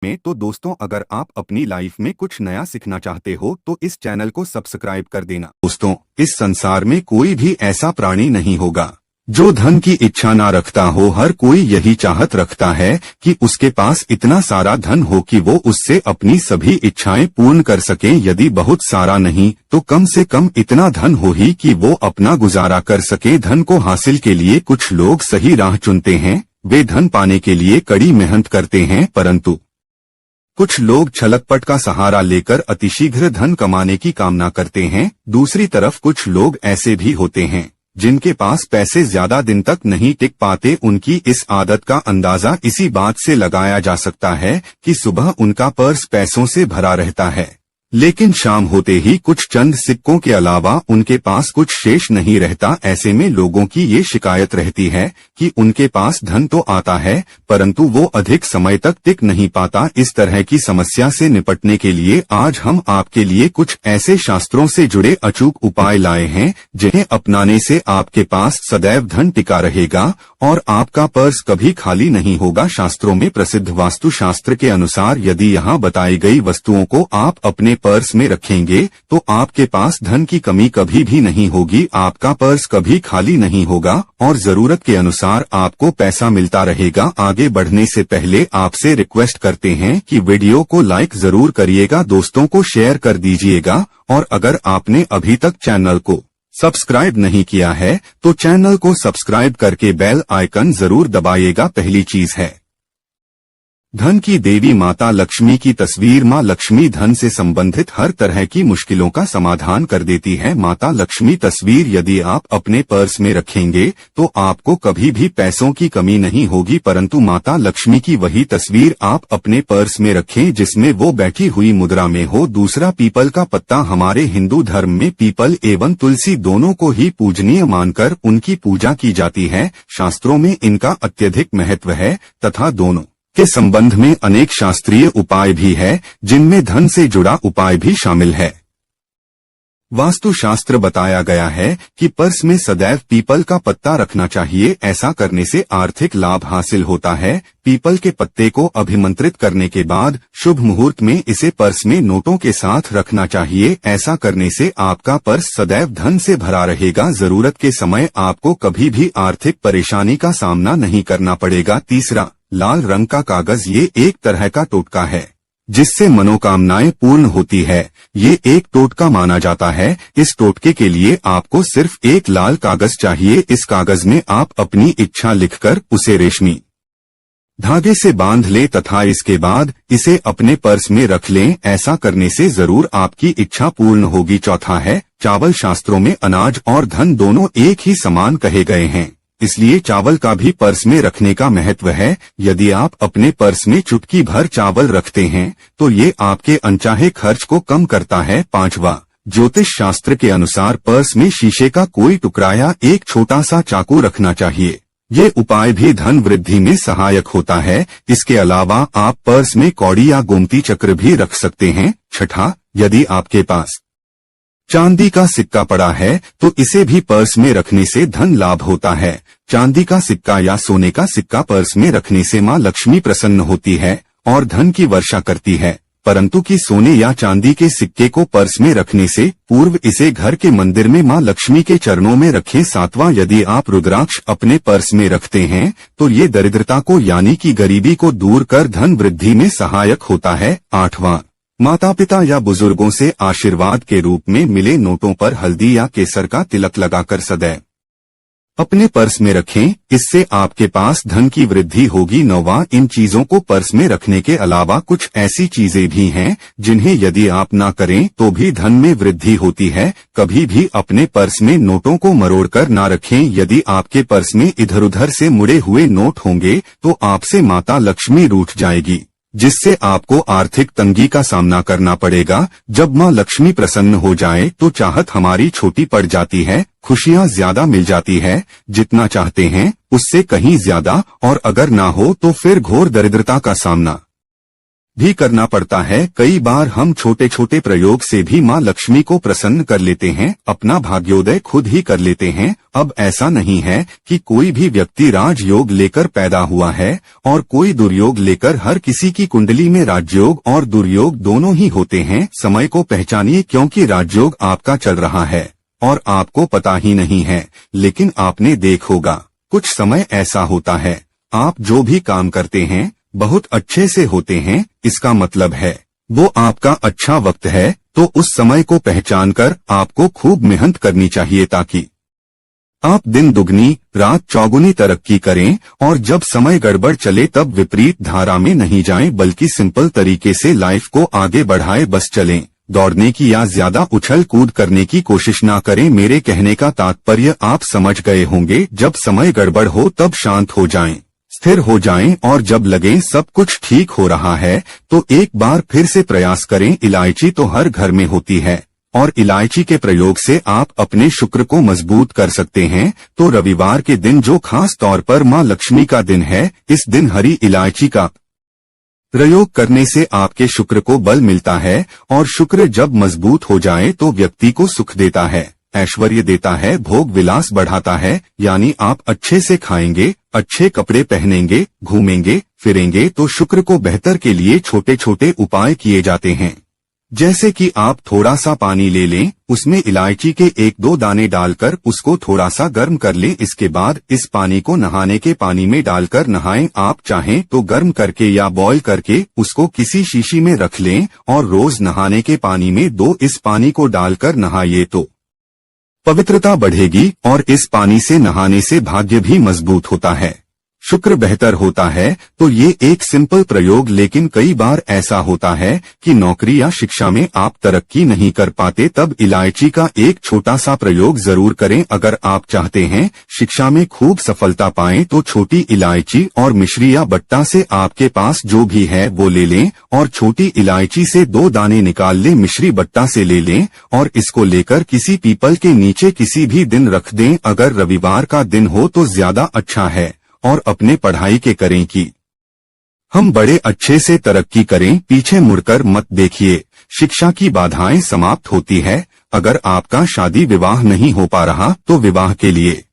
में तो दोस्तों, अगर आप अपनी लाइफ में कुछ नया सीखना चाहते हो तो इस चैनल को सब्सक्राइब कर देना। दोस्तों, इस संसार में कोई भी ऐसा प्राणी नहीं होगा जो धन की इच्छा ना रखता हो। हर कोई यही चाहत रखता है कि उसके पास इतना सारा धन हो कि वो उससे अपनी सभी इच्छाएं पूर्ण कर सके। यदि बहुत सारा नहीं तो कम से कम इतना धन हो ही कि वो अपना गुजारा कर सके। धन को हासिल के लिए कुछ लोग सही राह चुनते हैं, वे धन पाने के लिए कड़ी मेहनत करते हैं, परंतु कुछ लोग छलकपट का सहारा लेकर अतिशीघ्र धन कमाने की कामना करते हैं। दूसरी तरफ कुछ लोग ऐसे भी होते हैं जिनके पास पैसे ज्यादा दिन तक नहीं टिक पाते। उनकी इस आदत का अंदाजा इसी बात से लगाया जा सकता है कि सुबह उनका पर्स पैसों से भरा रहता है, लेकिन शाम होते ही कुछ चंद सिक्कों के अलावा उनके पास कुछ शेष नहीं रहता। ऐसे में लोगों की ये शिकायत रहती है कि उनके पास धन तो आता है परंतु वो अधिक समय तक टिक नहीं पाता। इस तरह की समस्या से निपटने के लिए आज हम आपके लिए कुछ ऐसे शास्त्रों से जुड़े अचूक उपाय लाए हैं जिन्हें अपनाने से आपके पास सदैव धन टिका रहेगा और आपका पर्स कभी खाली नहीं होगा। शास्त्रों में प्रसिद्ध वास्तु शास्त्र के अनुसार यदि यहाँ बताई गई वस्तुओं को आप अपने पर्स में रखेंगे तो आपके पास धन की कमी कभी भी नहीं होगी, आपका पर्स कभी खाली नहीं होगा और जरूरत के अनुसार आपको पैसा मिलता रहेगा। आगे बढ़ने से पहले आपसे रिक्वेस्ट करते हैं कि वीडियो को लाइक जरूर करिएगा, दोस्तों को शेयर कर दीजिएगा और अगर आपने अभी तक चैनल को सब्सक्राइब नहीं किया है तो चैनल को सब्सक्राइब करके बेल आइकन जरूर दबाइएगा। पहली चीज है धन की देवी माता लक्ष्मी की तस्वीर। माँ लक्ष्मी धन से संबंधित हर तरह की मुश्किलों का समाधान कर देती है। माता लक्ष्मी तस्वीर यदि आप अपने पर्स में रखेंगे तो आपको कभी भी पैसों की कमी नहीं होगी, परंतु माता लक्ष्मी की वही तस्वीर आप अपने पर्स में रखें जिसमें वो बैठी हुई मुद्रा में हो। दूसरा, पीपल का पत्ता। हमारे हिंदू धर्म में पीपल एवं तुलसी दोनों को ही पूजनीय मानकर उनकी पूजा की जाती है। शास्त्रों में इनका अत्यधिक महत्व है तथा दोनों के संबंध में अनेक शास्त्रीय उपाय भी है जिनमें धन से जुड़ा उपाय भी शामिल है। वास्तु शास्त्र बताया गया है कि पर्स में सदैव पीपल का पत्ता रखना चाहिए, ऐसा करने से आर्थिक लाभ हासिल होता है। पीपल के पत्ते को अभिमंत्रित करने के बाद शुभ मुहूर्त में इसे पर्स में नोटों के साथ रखना चाहिए। ऐसा करने से आपका पर्स सदैव धन से भरा रहेगा, जरूरत के समय आपको कभी भी आर्थिक परेशानी का सामना नहीं करना पड़ेगा। तीसरा, लाल रंग का कागज। ये एक तरह का टोटका है जिससे मनोकामनाएं पूर्ण होती है। ये एक टोटका माना जाता है। इस टोटके के लिए आपको सिर्फ एक लाल कागज चाहिए। इस कागज में आप अपनी इच्छा लिखकर उसे रेशमी धागे से बांध लें तथा इसके बाद इसे अपने पर्स में रख लें। ऐसा करने से जरूर आपकी इच्छा पूर्ण होगी। चौथा है चावल। शास्त्रों में अनाज और धन दोनों एक ही समान कहे गए हैं, इसलिए चावल का भी पर्स में रखने का महत्व है। यदि आप अपने पर्स में चुटकी भर चावल रखते हैं तो ये आपके अनचाहे खर्च को कम करता है। पांचवा, ज्योतिष शास्त्र के अनुसार पर्स में शीशे का कोई टुकड़ा या एक छोटा सा चाकू रखना चाहिए। ये उपाय भी धन वृद्धि में सहायक होता है। इसके अलावा आप पर्स में कौड़ी या गोमती चक्र भी रख सकते हैं। छठा, यदि आपके पास चांदी का सिक्का पड़ा है तो इसे भी पर्स में रखने से धन लाभ होता है। चांदी का सिक्का या सोने का सिक्का पर्स में रखने से माँ लक्ष्मी प्रसन्न होती है और धन की वर्षा करती है, परंतु कि सोने या चांदी के सिक्के को पर्स में रखने से पूर्व इसे घर के मंदिर में माँ लक्ष्मी के चरणों में रखें। सातवां, यदि आप रुद्राक्ष अपने पर्स में रखते हैं तो ये दरिद्रता को यानी कि गरीबी को दूर कर धन वृद्धि में सहायक होता है। आठवां, माता पिता या बुजुर्गों से आशीर्वाद के रूप में मिले नोटों पर हल्दी या केसर का तिलक लगाकर सदैव अपने पर्स में रखें, इससे आपके पास धन की वृद्धि होगी। नौवां, इन चीजों को पर्स में रखने के अलावा कुछ ऐसी चीजें भी हैं जिन्हें यदि आप ना करें तो भी धन में वृद्धि होती है। कभी भी अपने पर्स में नोटों को मरोड़कर ना रखें। यदि आपके पर्स में इधर उधर से मुड़े हुए नोट होंगे तो आपसे माता लक्ष्मी रूठ जाएगी, जिससे आपको आर्थिक तंगी का सामना करना पड़ेगा। जब माँ लक्ष्मी प्रसन्न हो जाए तो चाहत हमारी छोटी पड़ जाती है, खुशियाँ ज्यादा मिल जाती है, जितना चाहते हैं उससे कहीं ज्यादा, और अगर ना हो तो फिर घोर दरिद्रता का सामना भी करना पड़ता है। कई बार हम छोटे छोटे प्रयोग से भी माँ लक्ष्मी को प्रसन्न कर लेते हैं, अपना भाग्योदय खुद ही कर लेते हैं। अब ऐसा नहीं है कि कोई भी व्यक्ति राजयोग लेकर पैदा हुआ है और कोई दुर्योग लेकर। हर किसी की कुंडली में राजयोग और दुर्योग दोनों ही होते हैं। समय को पहचानिए, क्योंकि राजयोग आपका चल रहा है और आपको पता ही नहीं है। लेकिन आपने देखा होगा कुछ समय ऐसा होता है, आप जो भी काम करते हैं बहुत अच्छे से होते हैं, इसका मतलब है वो आपका अच्छा वक्त है। तो उस समय को पहचानकर आपको खूब मेहनत करनी चाहिए ताकि आप दिन दुगनी रात चौगुनी तरक्की करें। और जब समय गड़बड़ चले तब विपरीत धारा में नहीं जाएं, बल्कि सिंपल तरीके से लाइफ को आगे बढ़ाए बस चलें। दौड़ने की या ज्यादा उछल कूद करने की कोशिश ना करें। मेरे कहने का तात्पर्य आप समझ गए होंगे। जब समय गड़बड़ हो तब शांत हो जाएं, स्थिर हो जाएं और जब लगे सब कुछ ठीक हो रहा है तो एक बार फिर से प्रयास करें। इलायची तो हर घर में होती है और इलायची के प्रयोग से आप अपने शुक्र को मजबूत कर सकते हैं। तो रविवार के दिन जो खास तौर पर माँ लक्ष्मी का दिन है, इस दिन हरी इलायची का प्रयोग करने से आपके शुक्र को बल मिलता है और शुक्र जब मजबूत हो जाए तो व्यक्ति को सुख देता है, ऐश्वर्य देता है, भोग विलास बढ़ाता है। यानी आप अच्छे से खाएंगे, अच्छे कपड़े पहनेंगे, घूमेंगे फिरेंगे तो शुक्र को बेहतर के लिए छोटे छोटे उपाय किए जाते हैं। जैसे कि आप थोड़ा सा पानी ले लें, उसमें इलायची के 1-2 दाने डालकर उसको थोड़ा सा गर्म कर लें। इसके बाद इस पानी को नहाने के पानी में डालकर नहाएं। आप चाहें तो गर्म करके या बॉईल करके उसको किसी शीशी में रख लें और रोज नहाने के पानी में 2 इस पानी को डालकर नहाइए तो पवित्रता बढ़ेगी और इस पानी से नहाने से भाग्य भी मजबूत होता है, शुक्र बेहतर होता है। तो ये एक सिंपल प्रयोग, लेकिन कई बार ऐसा होता है कि नौकरी या शिक्षा में आप तरक्की नहीं कर पाते, तब इलायची का एक छोटा सा प्रयोग जरूर करें। अगर आप चाहते हैं शिक्षा में खूब सफलता पाएं तो छोटी इलायची और मिश्री या बट्टा से आपके पास जो भी है वो ले लें और छोटी इलायची से 2 दाने निकाल लें, मिश्री बट्टा से ले लें और इसको लेकर किसी पीपल के नीचे किसी भी दिन रख दें। अगर रविवार का दिन हो तो ज्यादा अच्छा है और अपने पढ़ाई के करें कि हम बड़े अच्छे से तरक्की करें। पीछे मुड़कर मत देखिए, शिक्षा की बाधाएं समाप्त होती है। अगर आपका शादी विवाह नहीं हो पा रहा तो विवाह के लिए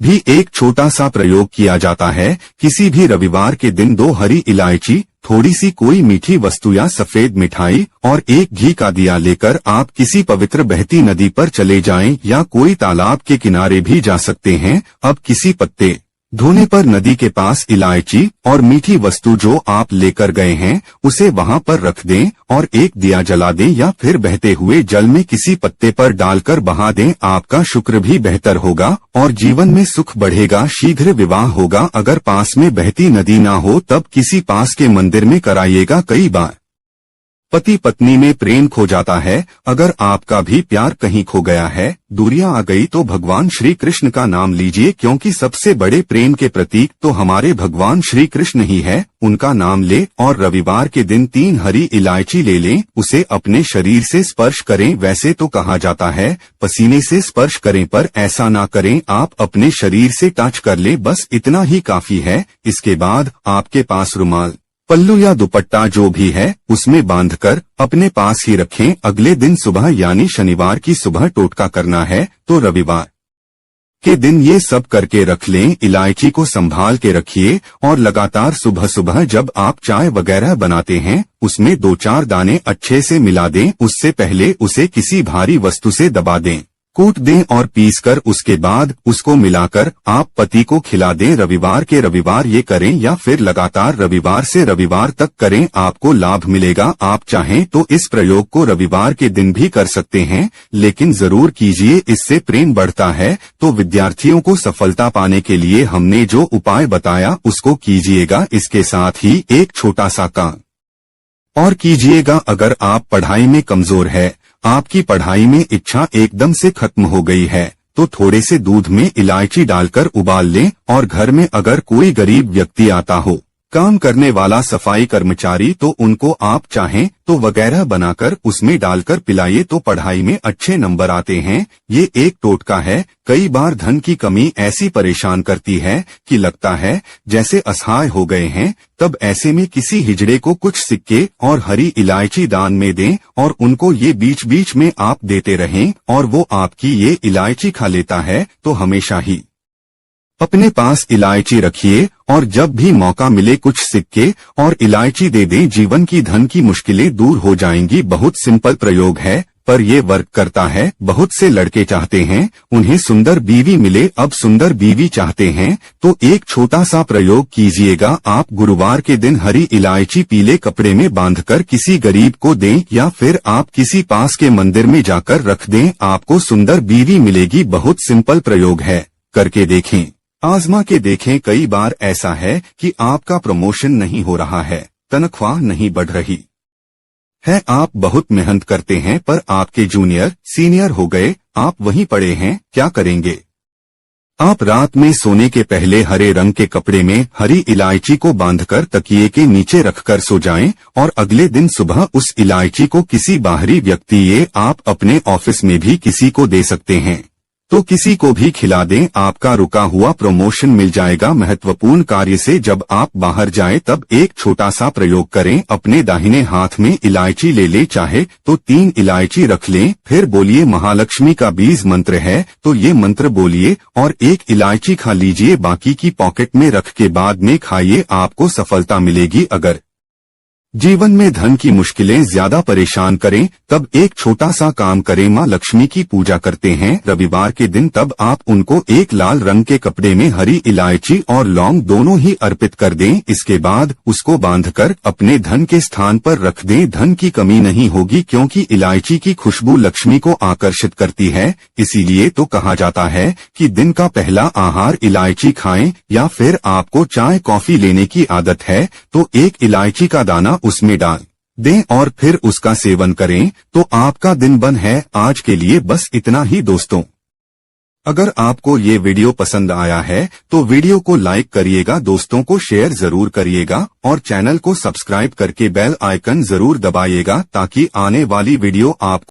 भी एक छोटा सा प्रयोग किया जाता है। किसी भी रविवार के दिन 2 हरी इलायची, थोड़ी सी कोई मीठी वस्तु या सफेद मिठाई और 1 घी का दिया लेकर आप किसी पवित्र बहती नदी पर चले जाएं या कोई तालाब के किनारे भी जा सकते हैं। अब किसी पत्ते धोने पर नदी के पास इलायची और मीठी वस्तु जो आप लेकर गए हैं उसे वहां पर रख दें और एक दिया जला दें या फिर बहते हुए जल में किसी पत्ते पर डालकर बहा दें। आपका शुक्र भी बेहतर होगा और जीवन में सुख बढ़ेगा, शीघ्र विवाह होगा। अगर पास में बहती नदी ना हो तब किसी पास के मंदिर में कराइएगा। कई बार पति पत्नी में प्रेम खो जाता है। अगर आपका भी प्यार कहीं खो गया है, दूरियां आ गई तो भगवान श्री कृष्ण का नाम लीजिए, क्योंकि सबसे बड़े प्रेम के प्रतीक तो हमारे भगवान श्री कृष्ण ही है। उनका नाम ले और रविवार के दिन 3 हरी इलायची ले लें, उसे अपने शरीर से स्पर्श करें। वैसे तो कहा जाता है पसीने से स्पर्श करें, पर ऐसा ना करें, आप अपने शरीर से टच कर ले, बस इतना ही काफी है। इसके बाद आपके पास रुमाल, पल्लू या दुपट्टा जो भी है उसमें बांधकर अपने पास ही रखें। अगले दिन सुबह यानी शनिवार की सुबह टोटका करना है तो रविवार के दिन ये सब करके रख लें। इलायची को संभाल के रखिए और लगातार सुबह सुबह जब आप चाय वगैरह बनाते हैं उसमें 2-4 दाने अच्छे से मिला दें। उससे पहले उसे किसी भारी वस्तु से दबा दें, कूट दें और पीसकर उसके बाद उसको मिलाकर आप पति को खिला दें। रविवार के रविवार ये करें या फिर लगातार रविवार से रविवार तक करें, आपको लाभ मिलेगा। आप चाहें तो इस प्रयोग को रविवार के दिन भी कर सकते हैं, लेकिन जरूर कीजिए, इससे प्रेम बढ़ता है। तो विद्यार्थियों को सफलता पाने के लिए हमने जो उपाय बताया उसको कीजिएगा। इसके साथ ही एक छोटा सा काम और कीजिएगा। अगर आप पढ़ाई में कमजोर है, आपकी पढ़ाई में इच्छा एकदम से खत्म हो गई है, तो थोड़े से दूध में इलायची डालकर उबाल लें और घर में अगर कोई गरीब व्यक्ति आता हो, काम करने वाला सफाई कर्मचारी तो उनको आप चाहें तो वगैरह बनाकर उसमें डालकर पिलाइए तो पढ़ाई में अच्छे नंबर आते हैं। ये एक टोटका है। कई बार धन की कमी ऐसी परेशान करती है कि लगता है जैसे असहाय हो गए हैं। तब ऐसे में किसी हिजड़े को कुछ सिक्के और हरी इलायची दान में दें और उनको ये बीच बीच में आप देते रहें और वो आपकी ये इलायची खा लेता है तो हमेशा ही अपने पास इलायची रखिए और जब भी मौका मिले कुछ सिक्के और इलायची दे दें। जीवन की धन की मुश्किलें दूर हो जाएंगी। बहुत सिंपल प्रयोग है पर ये वर्क करता है। बहुत से लड़के चाहते हैं उन्हें सुंदर बीवी मिले। अब सुंदर बीवी चाहते हैं तो एक छोटा सा प्रयोग कीजिएगा। आप गुरुवार के दिन हरी इलायची पीले कपड़े में बांधकर किसी गरीब को दें या फिर आप किसी पास के मंदिर में जाकर रख दें। आपको सुंदर बीवी मिलेगी। बहुत सिंपल प्रयोग है, करके देखें, आजमा के देखें। कई बार ऐसा है कि आपका प्रमोशन नहीं हो रहा है, तनख्वाह नहीं बढ़ रही है, आप बहुत मेहनत करते हैं पर आपके जूनियर सीनियर हो गए, आप वहीं पड़े हैं, क्या करेंगे? आप रात में सोने के पहले हरे रंग के कपड़े में हरी इलायची को बांधकर तकिए के नीचे रखकर सो जाएं और अगले दिन सुबह उस इलायची को किसी बाहरी व्यक्ति ये आप अपने ऑफिस में भी किसी को दे सकते हैं तो किसी को भी खिला दें। आपका रुका हुआ प्रमोशन मिल जाएगा। महत्वपूर्ण कार्य से जब आप बाहर जाएं तब एक छोटा सा प्रयोग करें। अपने दाहिने हाथ में इलायची ले ले, चाहे तो 3 इलायची रख लें, फिर बोलिए महालक्ष्मी का बीज मंत्र है तो ये मंत्र बोलिए और 1 इलायची खा लीजिए। बाकी की पॉकेट में रख के बाद में खाइए, आपको सफलता मिलेगी। अगर जीवन में धन की मुश्किलें ज्यादा परेशान करें तब एक छोटा सा काम करें। माँ लक्ष्मी की पूजा करते हैं रविवार के दिन, तब आप उनको एक लाल रंग के कपड़े में हरी इलायची और लौंग दोनों ही अर्पित कर दें। इसके बाद उसको बांधकर अपने धन के स्थान पर रख दें। धन की कमी नहीं होगी क्योंकि इलायची की खुशबू लक्ष्मी को आकर्षित करती है। इसीलिए तो कहा जाता है कि दिन का पहला आहार इलायची खाएं। या फिर आपको चाय कॉफी लेने की आदत है तो 1 इलायची का दाना उसमें डाल दें और फिर उसका सेवन करें तो आपका दिन बन है। आज के लिए बस इतना ही दोस्तों। अगर आपको ये वीडियो पसंद आया है तो वीडियो को लाइक करिएगा, दोस्तों को शेयर जरूर करिएगा और चैनल को सब्सक्राइब करके बेल आइकन जरूर दबाइएगा ताकि आने वाली वीडियो आपको